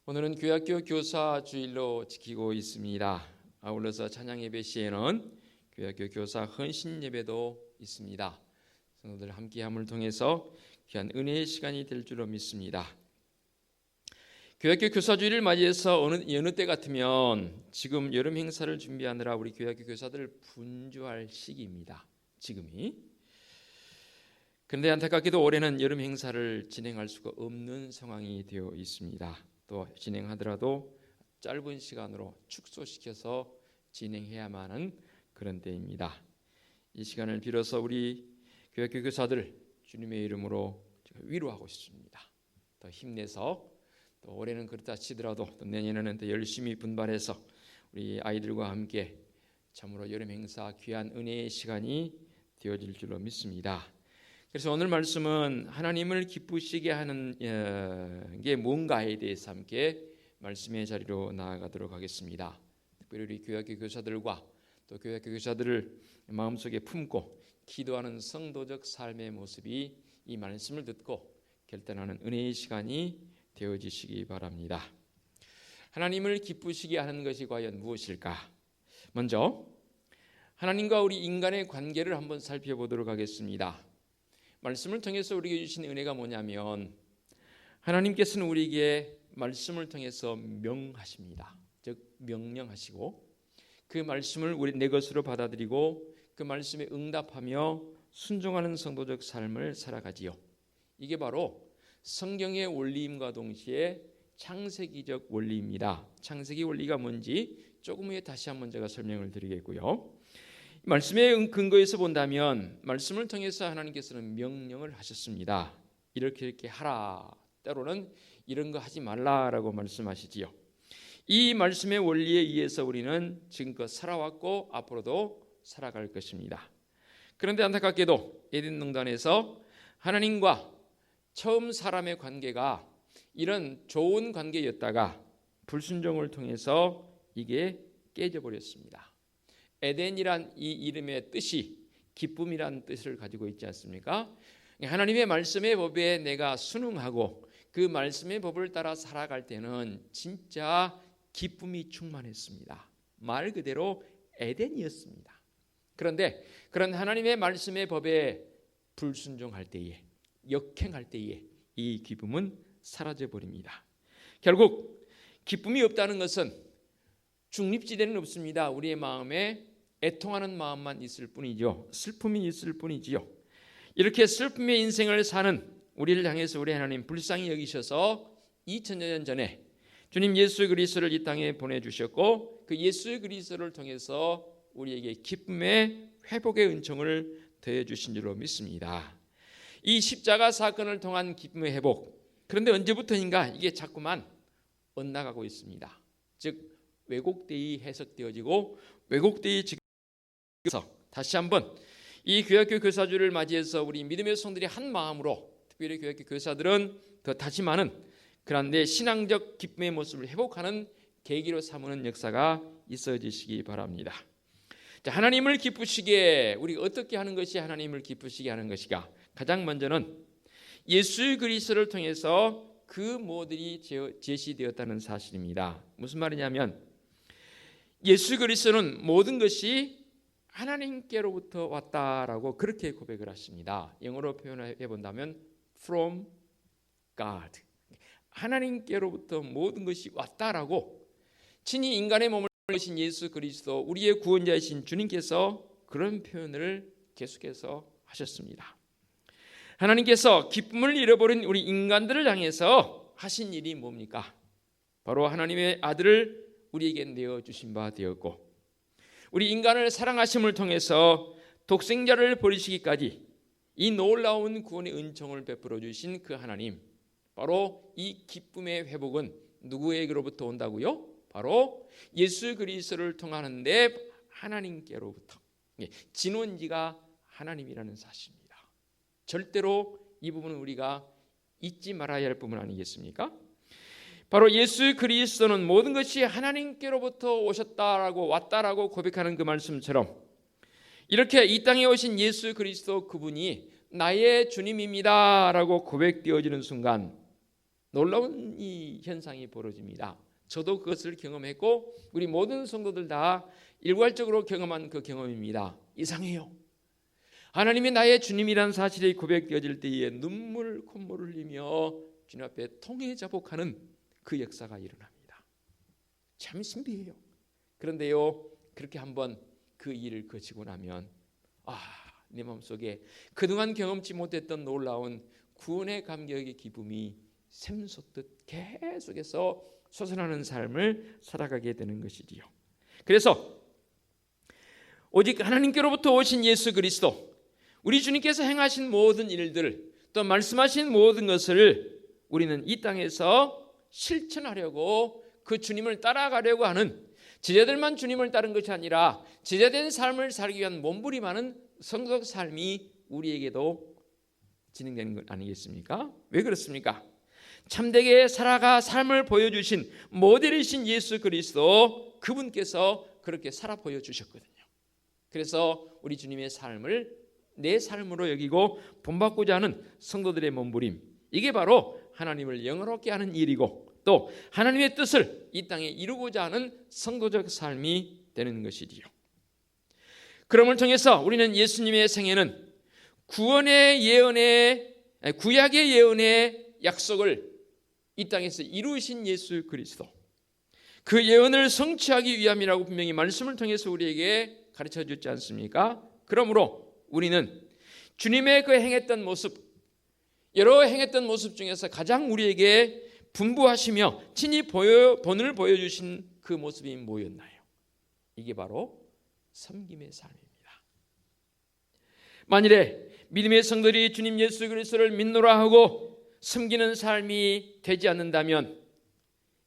오늘은 교회학교 교사 주일로 지키고 있습니다. 아울러서 찬양 예배 시에는 교회학교 교사 헌신 예배도 있습니다. 성도들 함께함을 통해서 귀한 은혜의 시간이 될 줄로 믿습니다. 교회학교 교사 주일을 맞이해서 여느 때 같으면 지금 여름 행사를 준비하느라 우리 교회학교 교사들 분주할 시기입니다. 지금이. 그런데 안타깝게도 올해는 여름 행사를 진행할 수가 없는 상황이 되어 있습니다. 또 진행하더라도 짧은 시간으로 축소시켜서 진행해야만 하는 그런 때입니다. 이 시간을 빌어서 우리 교회학교 교사들 주님의 이름으로 위로하고 싶습니다. 더 힘내서 또 올해는 그렇다 치더라도 또 내년에는 더 열심히 분발해서 우리 아이들과 함께 참으로 여름 행사 귀한 은혜의 시간이 되어질 줄로 믿습니다. 그래서 오늘 말씀은 하나님을 기쁘시게 하는 게 뭔가에 대해서 함께 말씀의 자리로 나아가도록 하겠습니다. 특별히 우리 교회학교 교사들과 또 교회학교 교사들을 마음속에 품고 기도하는 성도적 삶의 모습이 이 말씀을 듣고 결단하는 은혜의 시간이 되어지시기 바랍니다. 하나님을 기쁘시게 하는 것이 과연 무엇일까? 먼저 하나님과 우리 인간의 관계를 한번 살펴보도록 하겠습니다. 말씀을 통해서 우리에게 주신 은혜가 뭐냐면 하나님께서는 우리에게 말씀을 통해서 명하십니다. 즉 명령하시고 그 말씀을 우리 내 것으로 받아들이고 그 말씀에 응답하며 순종하는 성도적 삶을 살아가지요. 이게 바로 성경의 원리임과 동시에 창세기적 원리입니다. 창세기 원리가 뭔지 조금 후에 다시 한번 제가 설명을 드리겠고요. 말씀의 근거에서 본다면 말씀을 통해서 하나님께서는 명령을 하셨습니다. 이렇게 하라. 때로는 이런 거 하지 말라라고 말씀하시지요. 이 말씀의 원리에 의해서 우리는 지금껏 살아왔고 앞으로도 살아갈 것입니다. 그런데 안타깝게도 에덴 농단에서 하나님과 처음 사람의 관계가 이런 좋은 관계였다가 불순종을 통해서 이게 깨져버렸습니다. 에덴이란 이 이름의 뜻이 기쁨이란 뜻을 가지고 있지 않습니까? 하나님의 말씀의 법에 내가 순응하고 그 말씀의 법을 따라 살아갈 때는 진짜 기쁨이 충만했습니다. 말 그대로 에덴이었습니다. 그런데 그런 하나님의 말씀의 법에 불순종할 때에 역행할 때에 이 기쁨은 사라져 버립니다. 결국 기쁨이 없다는 것은 중립지대는 없습니다. 우리의 마음에 애통하는 마음만 있을 뿐이죠. 슬픔이 있을 뿐이지요. 이렇게 슬픔의 인생을 사는 우리를 향해서 우리 하나님 불쌍히 여기셔서 2000여 년 전에 주님 예수 그리스도를 이 땅에 보내주셨고 그 예수 그리스도를 통해서 우리에게 기쁨의 회복의 은총을 더해주신 줄로 믿습니다. 이 십자가 사건을 통한 기쁨의 회복, 그런데 언제부터인가 이게 자꾸만 엇나가고 있습니다. 즉 왜곡되이 해석되어지고 왜곡되이 지금서 다시 한번 이 교회학교 교사주를 맞이해서 우리 믿음의 성들이 한 마음으로 특별히 교회학교 교사들은 더 다짐하는 그런 내 신앙적 기쁨의 모습을 회복하는 계기로 삼는 역사가 있어지시기 바랍니다. 자, 하나님을 기쁘시게 우리가 어떻게 하는 것이 하나님을 기쁘시게 하는 것이가? 가장 먼저는 예수 그리스도를 통해서 그 모델이 제시되었다는 사실입니다. 무슨 말이냐면 예수 그리스도는 모든 것이 하나님께로부터 왔다라고 그렇게 고백을 하십니다. 영어로 표현해 본다면 from God, 하나님께로부터 모든 것이 왔다라고 친히 인간의 몸을 입으신 예수 그리스도 우리의 구원자이신 주님께서 그런 표현을 계속해서 하셨습니다. 하나님께서 기쁨을 잃어버린 우리 인간들을 향해서 하신 일이 뭡니까? 바로 하나님의 아들을 우리에게 내어주신 바 되었고 우리 인간을 사랑하심을 통해서 독생자를 버리시기까지 이 놀라운 구원의 은총을 베풀어 주신 그 하나님, 바로 이 기쁨의 회복은 누구에게로부터 온다고요? 바로 예수 그리스도를 통하는데 하나님께로부터. 진원지가 하나님이라는 사실입니다. 절대로 이 부분은 우리가 잊지 말아야 할 부분 아니겠습니까? 바로 예수 그리스도는 모든 것이 하나님께로부터 오셨다라고 왔다라고 고백하는 그 말씀처럼 이렇게 이 땅에 오신 예수 그리스도 그분이 나의 주님입니다라고 고백되어지는 순간 놀라운 이 현상이 벌어집니다. 저도 그것을 경험했고 우리 모든 성도들 다 일괄적으로 경험한 그 경험입니다. 이상해요. 하나님이 나의 주님이란 사실이 고백되어질 때에 눈물 콧물을 흘리며 주님 앞에 통회자복하는 그 역사가 일어납니다. 참 신비해요. 그런데요, 그렇게 한번 그 일을 거치고 나면 내 마음속에 그동안 경험치 못했던 놀라운 구원의 감격의 기쁨이 샘솟듯 계속해서 솟아나는 삶을 살아가게 되는 것이지요. 그래서 오직 하나님께로부터 오신 예수 그리스도, 우리 주님께서 행하신 모든 일들, 또 말씀하신 모든 것을 우리는 이 땅에서 실천하려고 그 주님을 따라가려고 하는, 제자들만 주님을 따른 것이 아니라 제자된 삶을 살기 위한 몸부림하는 성도적 삶이 우리에게도 진행되는 것 아니겠습니까? 왜 그렇습니까? 참되게 살아가 삶을 보여주신 모델이신 예수 그리스도, 그분께서 그렇게 살아 보여주셨거든요. 그래서 우리 주님의 삶을 내 삶으로 여기고 본받고자 하는 성도들의 몸부림, 이게 바로 하나님을 영화롭게 하는 일이고 또 하나님의 뜻을 이 땅에 이루고자 하는 성도적 삶이 되는 것이지요. 그럼을 통해서 우리는 예수님의 생애는 구약의 예언의 약속을 이 땅에서 이루신 예수 그리스도, 그 예언을 성취하기 위함이라고 분명히 말씀을 통해서 우리에게 가르쳐 주지 않습니까? 그러므로 우리는 주님의 그 행했던 모습, 여러 행했던 모습 중에서 가장 우리에게 분부하시며 친히 본을 보여주신 그 모습이 뭐였나요? 이게 바로 섬김의 삶입니다. 만일에 믿음의 성들이 주님 예수 그리스도를 믿노라 하고 섬기는 삶이 되지 않는다면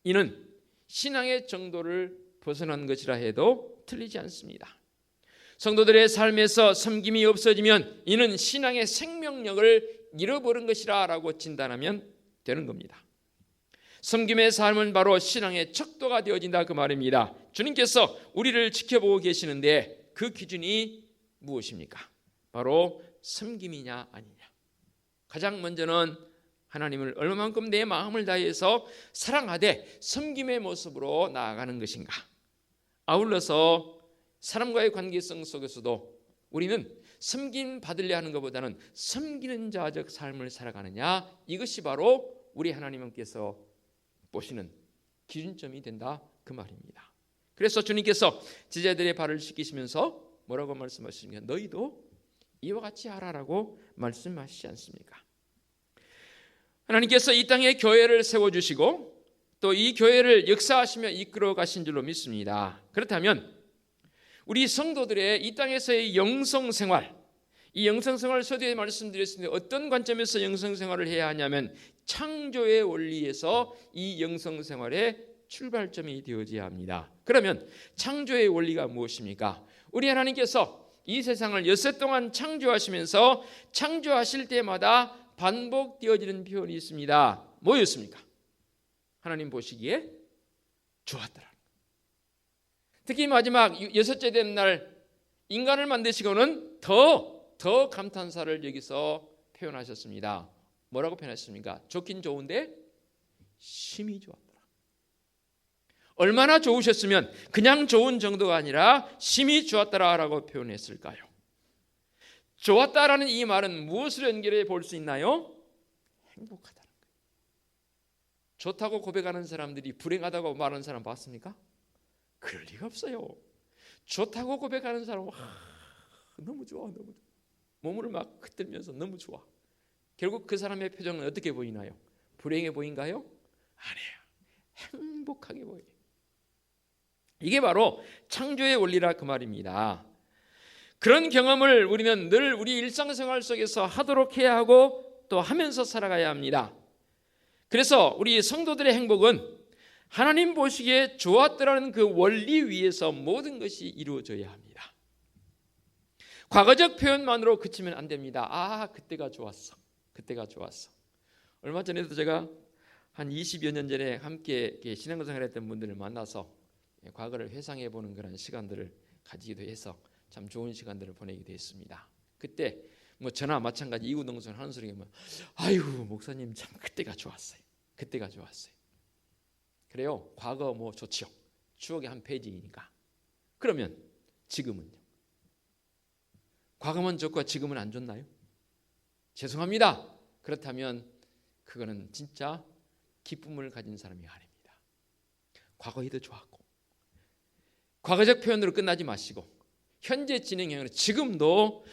이는 신앙의 정도를 벗어난 것이라 해도 틀리지 않습니다. 성도들의 삶에서 섬김이 없어지면 이는 신앙의 생명력을 잃어버린 것이라 라고 진단하면 되는 겁니다. 섬김의 삶은 바로 신앙의 척도가 되어진다, 그 말입니다. 주님께서 우리를 지켜보고 계시는데 그 기준이 무엇입니까? 바로 섬김이냐 아니냐. 가장 먼저는 하나님을 얼마만큼 내 마음을 다해서 사랑하되 섬김의 모습으로 나아가는 것인가. 아울러서 사람과의 관계성 속에서도 우리는 섬김 받으려 하는 것보다는 섬기는 자적 삶을 살아가느냐, 이것이 바로 우리 하나님께서 보시는 기준점이 된다, 그 말입니다. 그래서 주님께서 제자들의 발을 씻기시면서 뭐라고 말씀하시는가? 너희도 이와 같이 하라라고 말씀하시지 않습니까? 하나님께서 이 땅에 교회를 세워주시고 또 이 교회를 역사하시며 이끌어 가신 줄로 믿습니다. 그렇다면 우리 성도들의 이 땅에서의 영성생활, 이 영성생활 서두에 말씀드렸습니다. 어떤 관점에서 영성생활을 해야 하냐면 창조의 원리에서 이 영성생활의 출발점이 되어져야 합니다. 그러면 창조의 원리가 무엇입니까? 우리 하나님께서 이 세상을 엿새 동안 창조하시면서 창조하실 때마다 반복되어지는 표현이 있습니다. 뭐였습니까? 하나님 보시기에 좋았더라. 특히 마지막 여섯째 되는 날 인간을 만드시고는 더 감탄사를 여기서 표현하셨습니다. 뭐라고 표현했습니까? 좋긴 좋은데 심히 좋았더라. 얼마나 좋으셨으면 그냥 좋은 정도가 아니라 심히 좋았더라라고 표현했을까요? 좋았다라는 이 말은 무엇을 연결해 볼 수 있나요? 행복하다는 거예요. 좋다고 고백하는 사람들이 불행하다고 말하는 사람 봤습니까? 그럴 리가 없어요. 좋다고 고백하는 사람은 너무 좋아, 너무 좋아. 몸을 막 흔들면서 너무 좋아. 결국 그 사람의 표정은 어떻게 보이나요? 불행해 보인가요? 아니에요. 행복하게 보여요. 이게 바로 창조의 원리라 그 말입니다. 그런 경험을 우리는 늘 우리 일상생활 속에서 하도록 해야 하고 또 하면서 살아가야 합니다. 그래서 우리 성도들의 행복은 하나님 보시기에 좋았더라는 그 원리 위에서 모든 것이 이루어져야 합니다. 과거적 표현만으로 그치면 안 됩니다. 그때가 좋았어. 그때가 좋았어. 얼마 전에도 제가 한 20여 년 전에 함께 신앙생활 했던 분들을 만나서 과거를 회상해 보는 그런 시간들을 가지기도 해서 참 좋은 시간들을 보내기도 했습니다. 그때 저나 마찬가지 이구동성 하는 소리가 아이고 목사님 참 그때가 좋았어요. 그때가 좋았어요. 그래요. 과거 뭐 좋지요. 추억의 한 페이지이니까. 그러면 지금은요? 과거만 좋고 지금은 안 좋나요? 죄송합니다. 그렇다면 그거는 진짜 기쁨을 가진 사람이 아닙니다. 과거에도 좋았고 과거적 표현으로 끝나지 마시고 현재 진행형으로 지금도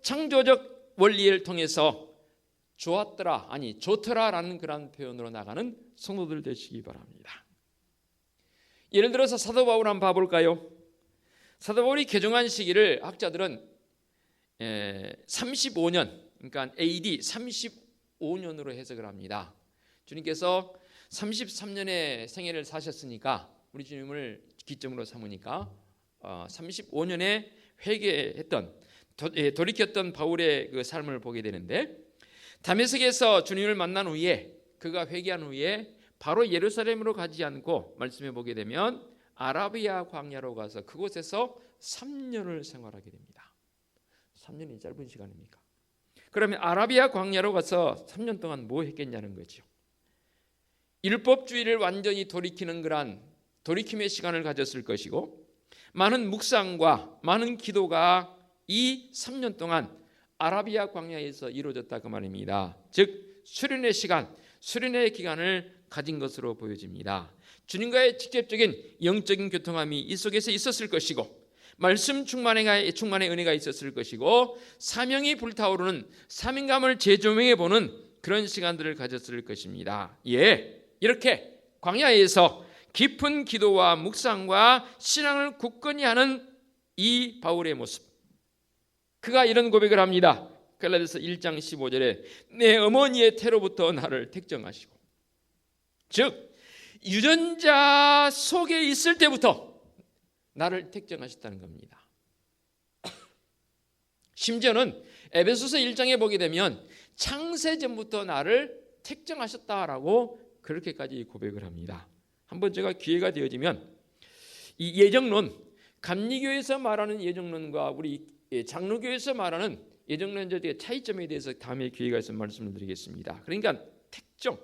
창조적 원리를 통해서 좋았더라, 아니 좋더라라는 그런 표현으로 나가는 성도들 되시기 바랍니다. 예를 들어서 사도 바울 한번 봐볼까요? 사도 바울이 개종한 시기를 학자들은 35년, 그러니까 AD 35년으로 해석을 합니다. 주님께서 33년의 생애를 사셨으니까 우리 주님을 기점으로 삼으니까 35년에 회개했던, 돌이켰던 바울의 그 삶을 보게 되는데, 다메섹에서 주님을 만난 후에 그가 회개한 후에 바로 예루살렘으로 가지 않고 말씀해 보게 되면 아라비아 광야로 가서 그곳에서 3년을 생활하게 됩니다. 3년이 짧은 시간입니까? 그러면 아라비아 광야로 가서 3년 동안 뭐 했겠냐는 거죠. 율법주의를 완전히 돌이키는 그런 돌이킴의 시간을 가졌을 것이고, 많은 묵상과 많은 기도가 이 3년 동안 아라비아 광야에서 이루어졌다 그 말입니다. 즉 수련의 시간, 수련의 기간을 가진 것으로 보여집니다. 주님과의 직접적인 영적인 교통함이 이 속에서 있었을 것이고, 말씀 충만의 은혜가 있었을 것이고, 사명이 불타오르는 사명감을 재조명해 보는 그런 시간들을 가졌을 것입니다. 이렇게 광야에서 깊은 기도와 묵상과 신앙을 굳건히 하는 이 바울의 모습, 그가 이런 고백을 합니다. 갈라디아서 1장 15절에 내 어머니의 태로부터 나를 택정하시고, 즉 유전자 속에 있을 때부터 나를 택정하셨다는 겁니다. 심지어는 에베소서 1장에 보게 되면 창세전부터 나를 택정하셨다라고 그렇게까지 고백을 합니다. 한번 제가 기회가 되어지면 이 예정론, 감리교에서 말하는 예정론과 우리 장로교에서 말하는 예정론의 차이점에 대해서 다음에 기회가 있으면 말씀을 드리겠습니다. 그러니까 택정,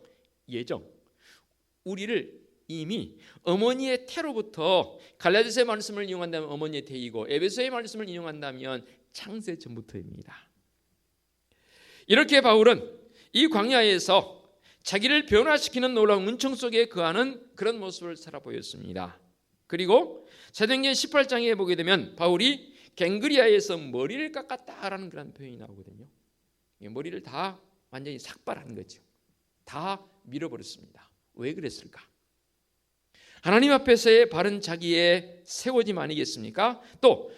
예정, 우리를 이미 어머니의 태로부터, 갈라디아서의 말씀을 이용한다면 어머니의 태이고 에베소의 말씀을 이용한다면 창세 전부터입니다. 이렇게 바울은 이 광야에서 자기를 변화시키는 놀라운 은총 속에 거하는 그런 모습을 살아 보였습니다. 그리고 사도행전 18장에 보게 되면 바울이 갱그리아에서 머리를 깎았다라는 그런 표현이 나오거든요. 머리를 다 완전히 삭발한 거죠. 다 밀어버렸습니다. 왜 그랬을까? 하나님 앞에서의 바른 자기의 세워짐 아니겠습니까? 또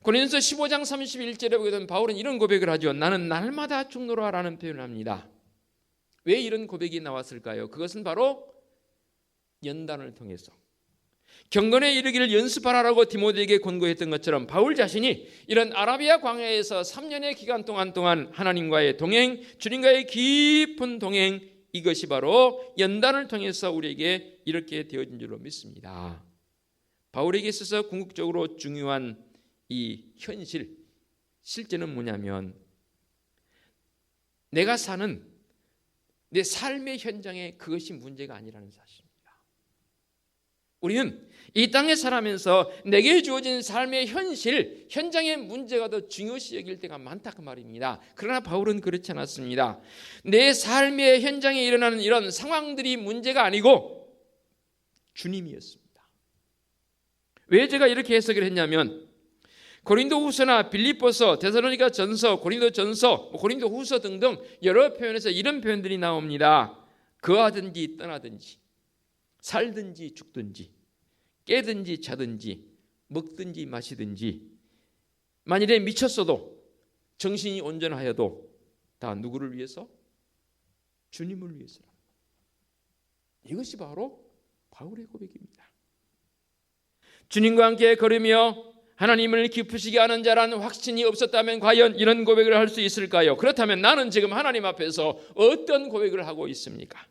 고린도서 15장 31절에 보게 되면 바울은 이런 고백을 하죠. 나는 날마다 죽노라라는 표현을 합니다. 왜 이런 고백이 나왔을까요? 그것은 바로 연단을 통해서 경건에 이르기를 연습하라라고 디모데에게 권고했던 것처럼 바울 자신이 이런 아라비아 광야에서 3년의 기간 동안 하나님과의 동행, 주님과의 깊은 동행, 이것이 바로 연단을 통해서 우리에게 이렇게 되어진 줄로 믿습니다. 바울에게 있어서 궁극적으로 중요한 이 현실, 실제는 뭐냐면 내가 사는 내 삶의 현장에 그것이 문제가 아니라는 사실입니다. 우리는 이 땅에 살아면서 내게 주어진 삶의 현실, 현장의 문제가 더 중요시 여길 때가 많다 그 말입니다. 그러나 바울은 그렇지 않았습니다. 내 삶의 현장에 일어나는 이런 상황들이 문제가 아니고 주님이었습니다. 왜 제가 이렇게 해석을 했냐면 고린도후서나 빌립보서, 데살로니가 전서, 고린도 전서, 고린도 후서 등등 여러 표현에서 이런 표현들이 나옵니다. 거하든지 떠나든지, 살든지 죽든지, 깨든지 자든지, 먹든지 마시든지, 만일에 미쳤어도 정신이 온전하여도 다 누구를 위해서? 주님을 위해서라. 이것이 바로 바울의 고백입니다. 주님과 함께 걸으며 하나님을 기쁘시게 하는 자라는 확신이 없었다면 과연 이런 고백을 할 수 있을까요? 그렇다면 나는 지금 하나님 앞에서 어떤 고백을 하고 있습니까?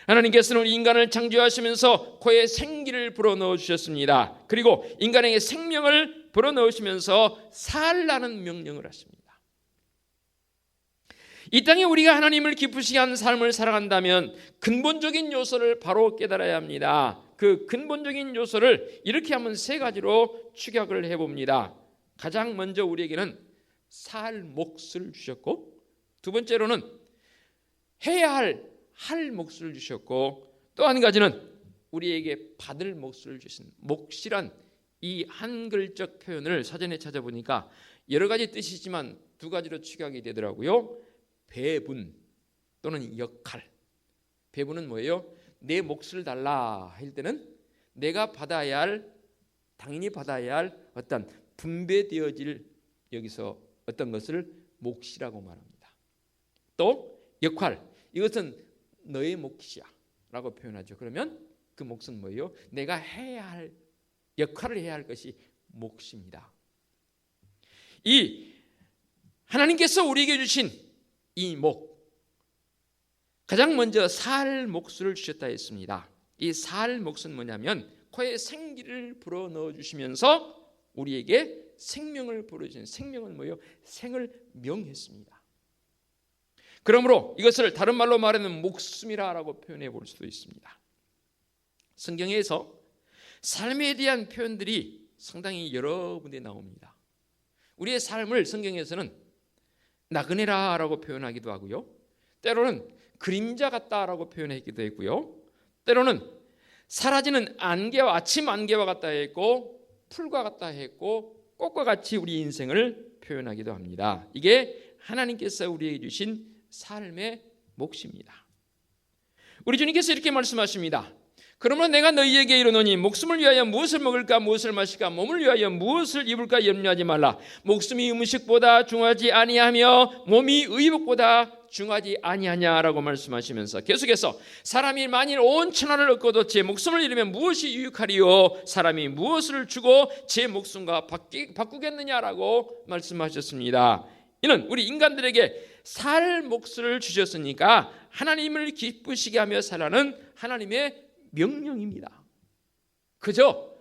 하나님께서는 인간을 창조하시면서 코에 생기를 불어넣어 주셨습니다. 그리고 인간에게 생명을 불어넣으시면서 살라는 명령을 하십니다. 이 땅에 우리가 하나님을 기쁘시게 하는 삶을 살아간다면 근본적인 요소를 바로 깨달아야 합니다. 그 근본적인 요소를 이렇게 한번 세 가지로 축약을 해봅니다. 가장 먼저 우리에게는 살 몫을 주셨고, 두 번째로는 해야 할 몫을 주셨고, 또 한 가지는 우리에게 받을 몫을 주신, 몫이란 이 한글적 표현을 사전에 찾아보니까 여러 가지 뜻이지만 두 가지로 축약이 되더라고요. 배분 또는 역할. 배분은 뭐예요? 내 몫을 달라 할 때는 내가 받아야 할, 당연히 받아야 할 어떤 분배되어질 여기서 어떤 것을 몫이라고 말합니다. 또 역할, 이것은 너의 몫이야 라고 표현하죠. 그러면 그 몫은 뭐예요? 내가 해야 할, 역할을 해야 할 것이 몫입니다. 이 하나님께서 우리에게 주신 이 몫, 가장 먼저 살 몫을 주셨다 했습니다. 이 살 몫은 뭐냐면 코에 생기를 불어 넣어 주시면서 우리에게 생명을 불어주신, 생명은 뭐예요? 생을 명했습니다. 그러므로 이것을 다른 말로 말하면 목숨이라고 표현해 볼 수도 있습니다. 성경에서 삶에 대한 표현들이 상당히 여러 군데 나옵니다. 우리의 삶을 성경에서는 나그네라라고 표현하기도 하고요, 때로는 그림자 같다라고 표현하기도 했고요, 때로는 사라지는 안개와, 아침 안개와 같다 했고, 풀과 같다 했고, 꽃과 같이 우리 인생을 표현하기도 합니다. 이게 하나님께서 우리에게 주신 삶의 몫입니다. 우리 주님께서 이렇게 말씀하십니다. 그러면 내가 너희에게 이르노니 목숨을 위하여 무엇을 먹을까 무엇을 마실까, 몸을 위하여 무엇을 입을까 염려하지 말라. 목숨이 음식보다 중하지 아니하며 몸이 의복보다 중하지 아니하냐라고 말씀하시면서 계속해서 사람이 만일 온 천하를 얻고도 제 목숨을 잃으면 무엇이 유익하리요? 사람이 무엇을 주고 제 목숨과 바꾸겠느냐라고 말씀하셨습니다. 이는 우리 인간들에게 살 몫을 주셨으니까 하나님을 기쁘시게 하며 살라는 하나님의 명령입니다. 그저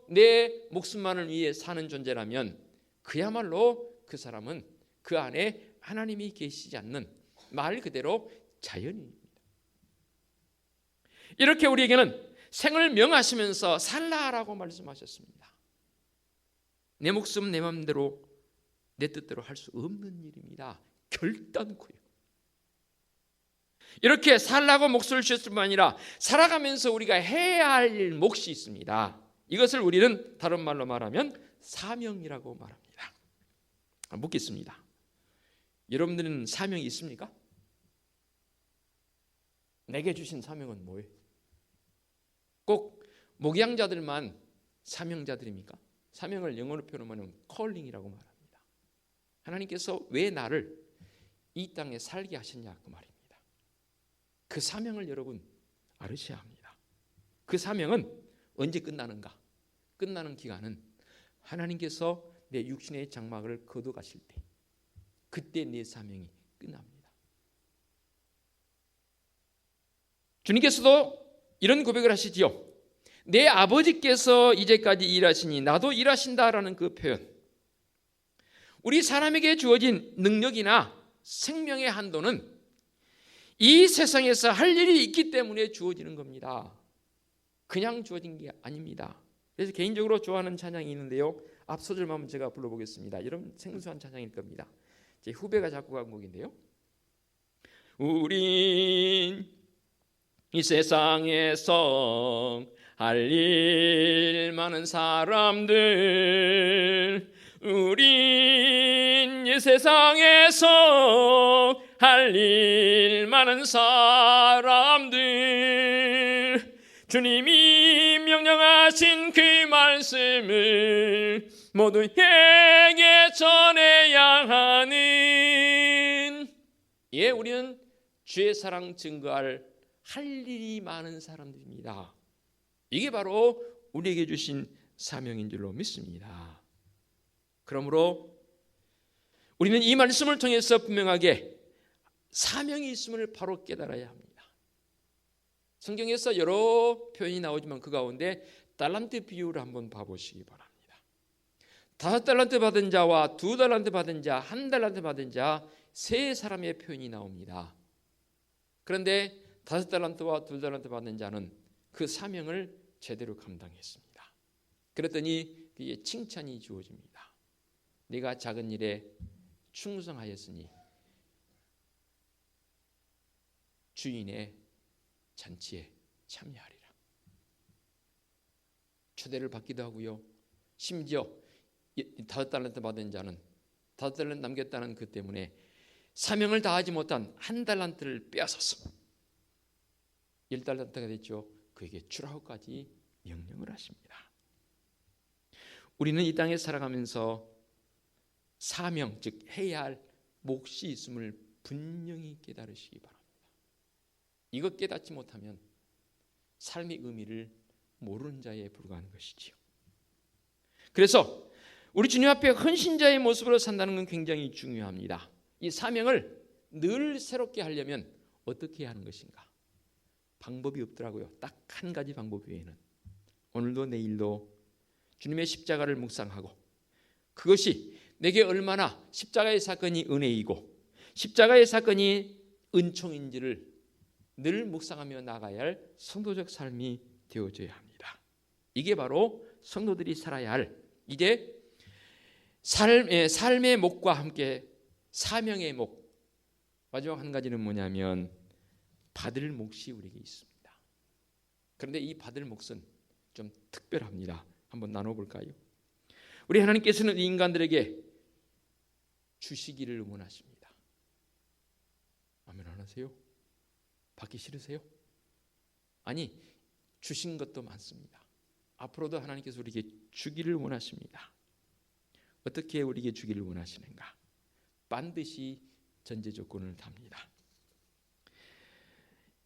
내 목숨만을 위해 사는 존재라면 그야말로 그 사람은 그 안에 하나님이 계시지 않는, 말 그대로 자연인입니다. 이렇게 우리에게는 생을 명하시면서 살라라고 말씀하셨습니다. 내 목숨 내 마음대로 내 뜻대로 할 수 없는 일입니다. 결단코요. 이렇게 살라고 몫을 주셨을 뿐 아니라 살아가면서 우리가 해야 할 몫이 있습니다. 이것을 우리는 다른 말로 말하면 사명이라고 말합니다. 묻겠습니다. 여러분들은 사명이 있습니까? 내게 주신 사명은 뭐예요? 꼭 목양자들만 사명자들입니까? 사명을 영어로 표현하면 calling이라고 말합니다. 하나님께서 왜 나를 이 땅에 살게 하셨냐 그 말입니다. 그 사명을 여러분 알으셔야 합니다. 그 사명은 언제 끝나는가? 끝나는 기간은 하나님께서 내 육신의 장막을 거둬가실 때, 그때 내 사명이 끝납니다. 주님께서도 이런 고백을 하시지요. 내 아버지께서 이제까지 일하시니 나도 일하신다라는 그 표현, 우리 사람에게 주어진 능력이나 생명의 한도는 이 세상에서 할 일이 있기 때문에 주어지는 겁니다. 그냥 주어진 게 아닙니다. 그래서 개인적으로 좋아하는 찬양이 있는데요, 앞 소절만 한번 제가 불러보겠습니다. 여러분 생소한 찬양일 겁니다. 제 후배가 작곡한 곡인데요, 우린 이 세상에서 할 일 많은 사람들, 우린 이 세상에서 할 일 많은 사람들, 주님이 명령하신 그 말씀을 모두에게 전해야 하는, 예, 우리는 주의 사랑 증거할 할 일이 많은 사람들입니다. 이게 바로 우리에게 주신 사명인 줄로 믿습니다. 그러므로 우리는 이 말씀을 통해서 분명하게 사명이 있음을 바로 깨달아야 합니다. 성경에서 여러 표현이 나오지만 그 가운데 달란트 비유를 한번 봐보시기 바랍니다. 5달란트 받은 자와 2달란트 받은 자, 1달란트 받은 자, 세 사람의 표현이 나옵니다. 그런데 5달란트와 2달란트 받는 자는 그 사명을 제대로 감당했습니다. 그랬더니 그에게 칭찬이 주어집니다. 네가 작은 일에 충성하였으니 주인의 잔치에 참여하리라. 초대를 받기도 하고요. 심지어 5달란트 받은 자는 5달란트 남겼다는 그 때문에 사명을 다하지 못한 1달란트를 빼앗아서 10달란트가 됐죠. 그에게 주라고까지 명령을 하십니다. 우리는 이 땅에 살아가면서 사명, 즉 해야 할 몫이 있음을 분명히 깨달으시기 바랍니다. 이것 깨닫지 못하면 삶의 의미를 모르는 자에 불과한 것이지요. 그래서 우리 주님 앞에 헌신자의 모습으로 산다는 건 굉장히 중요합니다. 이 사명을 늘 새롭게 하려면 어떻게 해야 하는 것인가? 방법이 없더라고요. 딱 한 가지 방법 외에는. 오늘도 내일도 주님의 십자가를 묵상하고 그것이 내게 얼마나 십자가의 사건이 은혜이고 십자가의 사건이 은총인지를 늘 묵상하며 나가야 할 성도적 삶이 되어져야 합니다. 이게 바로 성도들이 살아야 할 이제 삶의 목과 함께 사명의 목. 마지막 한 가지는 뭐냐면 받을 몫이 우리에게 있습니다. 그런데 이 받을 몫은 좀 특별합니다. 한번 나눠볼까요? 우리 하나님께서는 인간들에게 주시기를 원하십니다. 아멘 안 하세요? 받기 싫으세요? 아니, 주신 것도 많습니다. 앞으로도 하나님께서 우리에게 주기를 원하십니다. 어떻게 우리에게 주기를 원하시는가? 반드시 전제 조건을 답니다.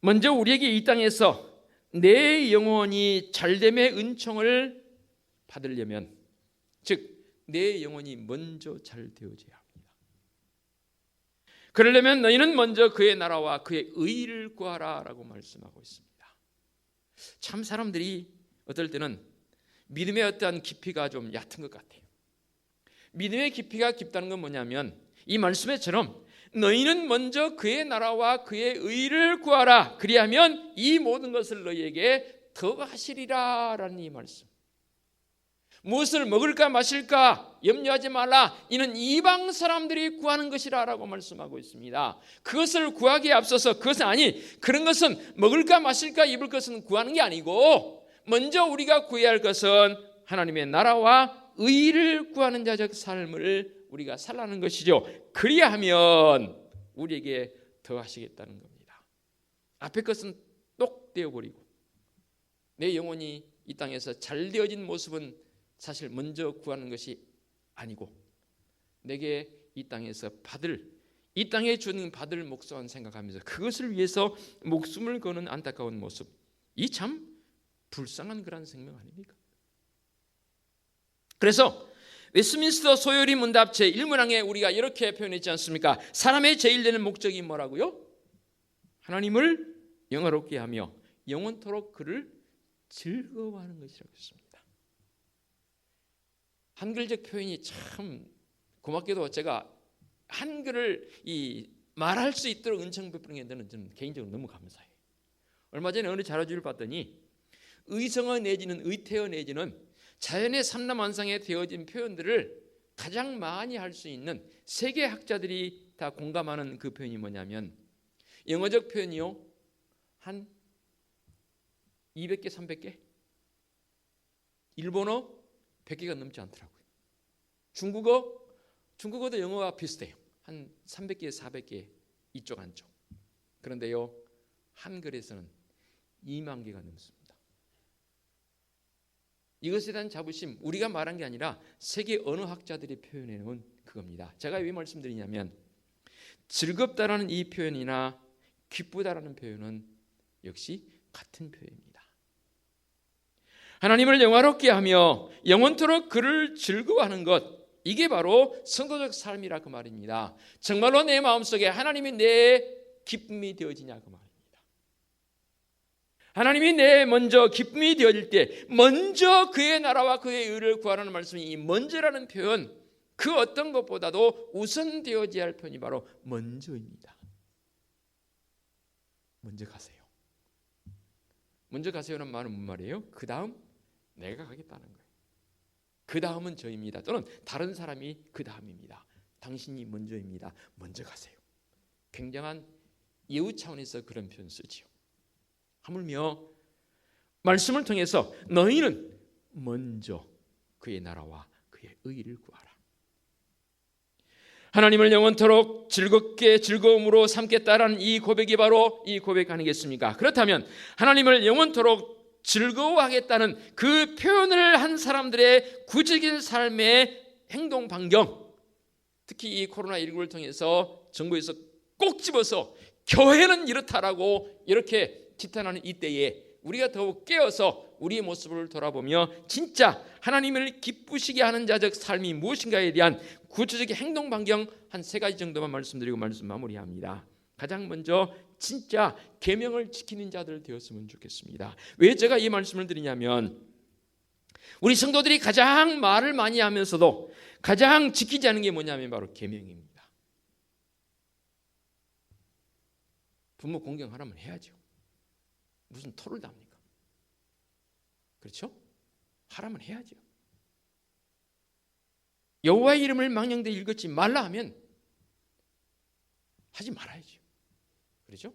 먼저 우리에게 이 땅에서 내 영혼이 잘됨의 은총을 받으려면, 즉 내 영혼이 먼저 잘 되어져야 합니다. 그러려면 너희는 먼저 그의 나라와 그의 의를 구하라 라고 말씀하고 있습니다. 참 사람들이 어떨 때는 믿음의 어떠한 깊이가 좀 얕은 것 같아요. 믿음의 깊이가 깊다는 건 뭐냐면 이 말씀에처럼 너희는 먼저 그의 나라와 그의 의를 구하라. 그리하면 이 모든 것을 너희에게 더하시리라 라는 이 말씀. 무엇을 먹을까 마실까 염려하지 말라. 이는 이방 사람들이 구하는 것이라 라고 말씀하고 있습니다. 그것을 구하기에 앞서서 그것은 그런 것은 먹을까 마실까 입을 것은 구하는 게 아니고 먼저 우리가 구해야 할 것은 하나님의 나라와 의를 구하는 자적 삶을 우리가 살라는 것이죠. 그리하면 우리에게 더하시겠다는 겁니다. 앞에 것은 똑 떼어버리고 내 영혼이 이 땅에서 잘 되어진 모습은 사실 먼저 구하는 것이 아니고 내게 이 땅에서 이 땅에 주는 받을 몫만 생각하면서 그것을 위해서 목숨을 거는 안타까운 모습, 이 참 불쌍한 그런 생명 아닙니까? 그래서 웨스민스터 소요리 문답 제1문항에 우리가 이렇게 표현했지 않습니까? 사람의 제일 되는 목적이 뭐라고요? 하나님을 영화롭게 하며 영원토록 그를 즐거워하는 것이라고 했습니다. 한글적 표현이 참 고맙게도 제가 한글을 말할 수 있도록 은총 베푸는 게 저는 개인적으로 너무 감사해요. 얼마 전에 어느 자료집을 봤더니 의성어 내지는 의태어 내지는 자연의 삼라만상에 되어진 표현들을 가장 많이 할 수 있는 세계 학자들이 다 공감하는 그 표현이 뭐냐면 영어적 표현이요 한 200개 300개, 일본어 100개가 넘지 않더라고요. 중국어도 영어와 비슷해요. 한 300개 400개 이쪽 안쪽. 그런데요 한글에서는 2만 개가 넘습니다. 이것에 대한 자부심, 우리가 말한 게 아니라 세계 언어학자들이 표현해 놓은 그겁니다. 제가 왜 말씀드리냐면 즐겁다라는 이 표현이나 기쁘다라는 표현은 역시 같은 표현입니다. 하나님을 영화롭게 하며 영원토록 그를 즐거워하는 것, 이게 바로 성도적 삶이라 그 말입니다. 정말로 내 마음속에 하나님이 내 기쁨이 되어지냐 그 말입니다. 하나님이 내 먼저 기쁨이 되어질 때 먼저 그의 나라와 그의 의를 구하라는 말씀이 이 먼저라는 표현, 그 어떤 것보다도 우선되어져야 할 편이 바로 먼저입니다. 먼저 가세요. 먼저 가세요는 말은 무슨 말이에요? 그 다음 내가 가겠다는 거예요. 그 다음은 저입니다. 또는 다른 사람이 그 다음입니다. 당신이 먼저입니다. 먼저 가세요. 굉장한 예우 차원에서 그런 표현 쓰지요. 하물며 말씀을 통해서 너희는 먼저 그의 나라와 그의 의를 구하라. 하나님을 영원토록 즐겁게 즐거움으로 삼겠다라는 이 고백이 바로 이 고백 아니겠습니까? 그렇다면 하나님을 영원토록 즐거워하겠다는 그 표현을 한 사람들의 구체적인 삶의 행동 반경, 특히 이 코로나19를 통해서 정부에서 꼭 집어서 교회는 이렇다라고 이렇게 지탄하는 이때에 우리가 더욱 깨어서 우리의 모습을 돌아보며 진짜 하나님을 기쁘시게 하는 자적 삶이 무엇인가에 대한 구체적인 행동 반경 한 3가지 정도만 말씀드리고 말씀 마무리합니다. 가장 먼저 진짜 계명을 지키는 자들 되었으면 좋겠습니다. 왜 제가 이 말씀을 드리냐면 우리 성도들이 가장 말을 많이 하면서도 가장 지키지 않은 게 뭐냐면 바로 계명입니다. 부모 공경하라면 해야죠. 무슨 토를 답니까? 그렇죠? 하라면 해야죠. 여호와의 이름을 망령되이 읽지 말라 하면 하지 말아야죠. 그렇죠?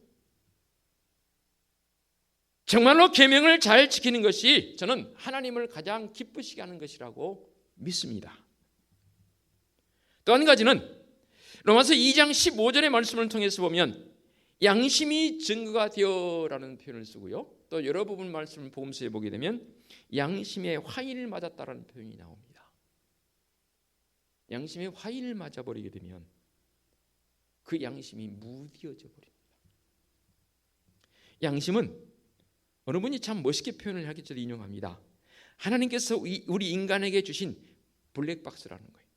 정말로 계명을 잘 지키는 것이 저는 하나님을 가장 기쁘시게 하는 것이라고 믿습니다. 또 한 가지는 로마서 2장 15절의 말씀을 통해서 보면 양심이 증거가 되어라는 표현을 쓰고요. 또 여러 부분 말씀을 복음서에 보게 되면 양심의 화인을 맞았다라는 표현이 나옵니다. 양심의 화인을 맞아버리게 되면 그 양심이 무뎌져 버립니다. 양심은 어느 분이 참 멋있게 표현을 하기 전에 인용합니다. 하나님께서 우리 인간에게 주신 블랙박스라는 거예요.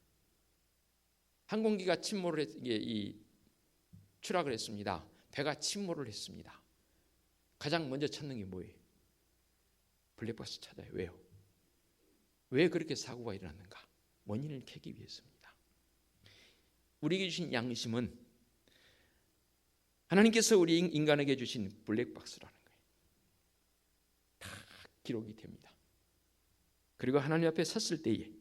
항공기가 추락을 했습니다. 배가 침몰을 했습니다. 가장 먼저 찾는 게 뭐예요? 블랙박스 찾아요. 왜요? 왜 그렇게 사고가 일어났는가? 원인을 캐기 위해서입니다. 우리에게 주신 양심은 하나님께서 우리 인간에게 주신 블랙박스라는 거예요. 다 기록이 됩니다. 그리고 하나님 앞에 섰을 때에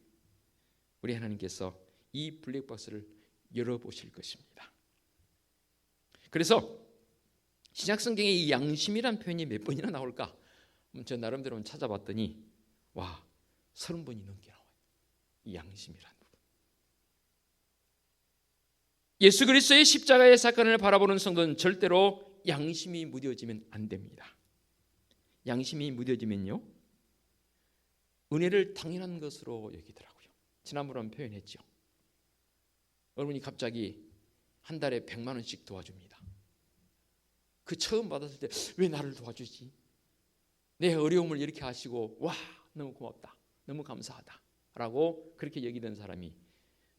우리 하나님께서 이 블랙박스를 열어보실 것입니다. 그래서 신약성경에 이 양심이란 표현이 몇 번이나 나올까? 저 나름대로 찾아봤더니 30번이 넘게 나와요. 이 양심이란 부분. 예수 그리스도의 십자가의 사건을 바라보는 성도는 절대로 양심이 무뎌지면 안 됩니다. 양심이 무뎌지면요, 은혜를 당연한 것으로 여기더라고요. 지난번에 표현했죠. 여러분이 갑자기 한 달에 100만 원씩 도와줍니다. 그 처음 받았을 때 왜 나를 도와주지? 내 어려움을 이렇게 하시고 너무 고맙다, 너무 감사하다 라고 그렇게 여기던 사람이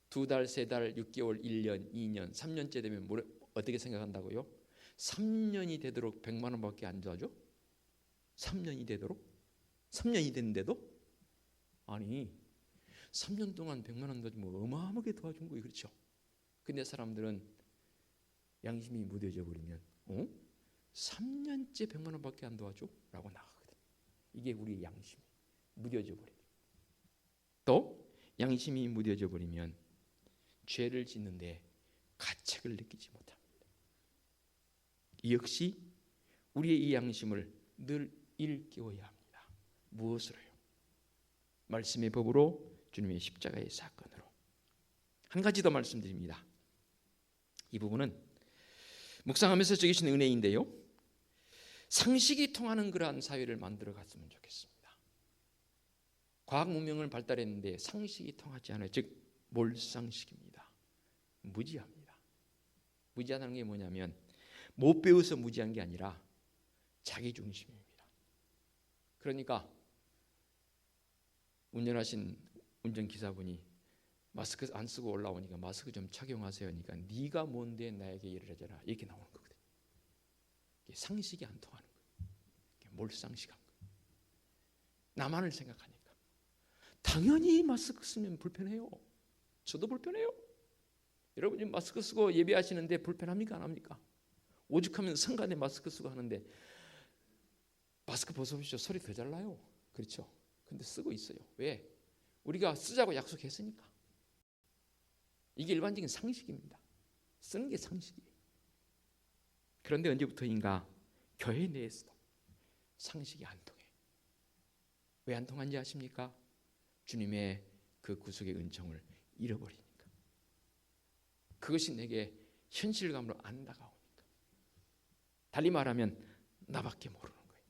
2달, 3달, 6개월, 1년, 2년, 3년째 되면 어떻게 생각한다고요? 3년이 되도록 100만 원밖에 안 도와줘? 3년이 되도록? 3년이 됐는데도? 아니 3년 동안 100만 원 도와주면 어마어마하게 도와준 거예요. 그렇죠? 근데 사람들은 양심이 무뎌져 버리면 3년째 100만 원밖에 안 도와줘? 라고 나가거든. 이게 우리의 양심이 무뎌져 버려요. 또 양심이 무뎌져 버리면 죄를 짓는데 가책을 느끼지 못합니다. 역시 우리의 이 양심을 늘 일깨워야 합니다. 무엇으로요? 말씀의 법으로, 주님의 십자가의 사건으로. 한 가지 더 말씀드립니다. 이 부분은 묵상하면서 적으신 은혜인데요, 상식이 통하는 그러한 사회를 만들어 갔으면 좋겠습니다. 과학 문명을 발달했는데 상식이 통하지 않아요. 즉 몰상식입니다. 무지합니다. 무지하다는 게 뭐냐면 못 배워서 무지한 게 아니라 자기중심입니다. 그러니까 운전하신 운전기사분이 마스크 안 쓰고 올라오니까 마스크 좀 착용하세요 하니까 네가 뭔데 나에게 일을 해줘라 이렇게 나오는 거거든요. 이게 상식이 안 통하는 거예요. 이게 몰상식한 거예요. 나만을 생각하니까 당연히 마스크 쓰면 불편해요. 저도 불편해요. 여러분 지금 마스크 쓰고 예배하시는데 불편합니까? 안 합니까? 오죽하면 성간에 마스크 쓰고 하는데 마스크 벗어보시죠. 소리 더 잘 나요. 그렇죠? 근데 쓰고 있어요. 왜? 우리가 쓰자고 약속했으니까. 이게 일반적인 상식입니다. 쓰는 게 상식이에요. 그런데 언제부터인가 교회 내에서도 상식이 안 통해. 왜 안 통한지 아십니까? 주님의 그 구속의 은총을 잃어버리니까. 그것이 내게 현실감으로 안 다가오니까. 달리 말하면 나밖에 모르는 거예요.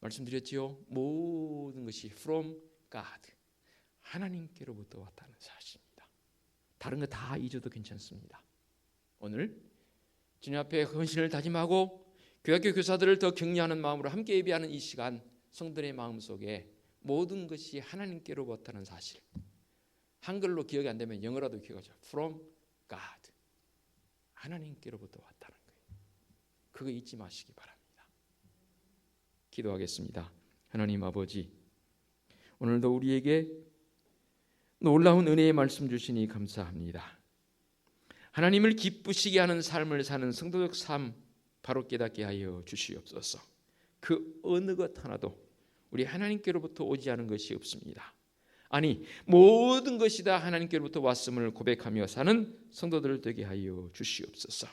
말씀드렸지요. 모든 것이 from God, 하나님께로부터 왔다는 사실입니다. 다른 거 다 잊어도 괜찮습니다. 오늘 주님 앞에 헌신을 다짐하고 교회학교 교사들을 더 격려하는 마음으로 함께 예배하는 이 시간, 성도들의 마음속에 모든 것이 하나님께로부터라는 사실, 한글로 기억이 안 되면 영어라도 기억하죠. From God, 하나님께로부터 왔다는 거예요. 그거 잊지 마시기 바랍니다. 기도하겠습니다. 하나님 아버지, 오늘도 우리에게 놀라운 은혜의 말씀 주시니 감사합니다. 하나님을 기쁘시게 하는 삶을 사는 성도적 삶 바로 깨닫게 하여 주시옵소서. 그 어느 것 하나도 우리 하나님께로부터 오지 않은 것이 없습니다. 아니, 모든 것이 다 하나님께로부터 왔음을 고백하며 사는 성도들 되게 하여 주시옵소서.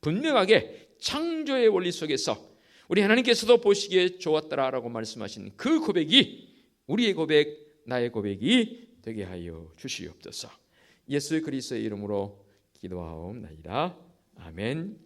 분명하게 창조의 원리 속에서 우리 하나님께서도 보시기에 좋았더라라고 말씀하신 그 고백이 우리의 고백, 나의 고백이 되게 하여 주시옵소서. 예수 그리스도의 이름으로 기도하옵나이다. 아멘.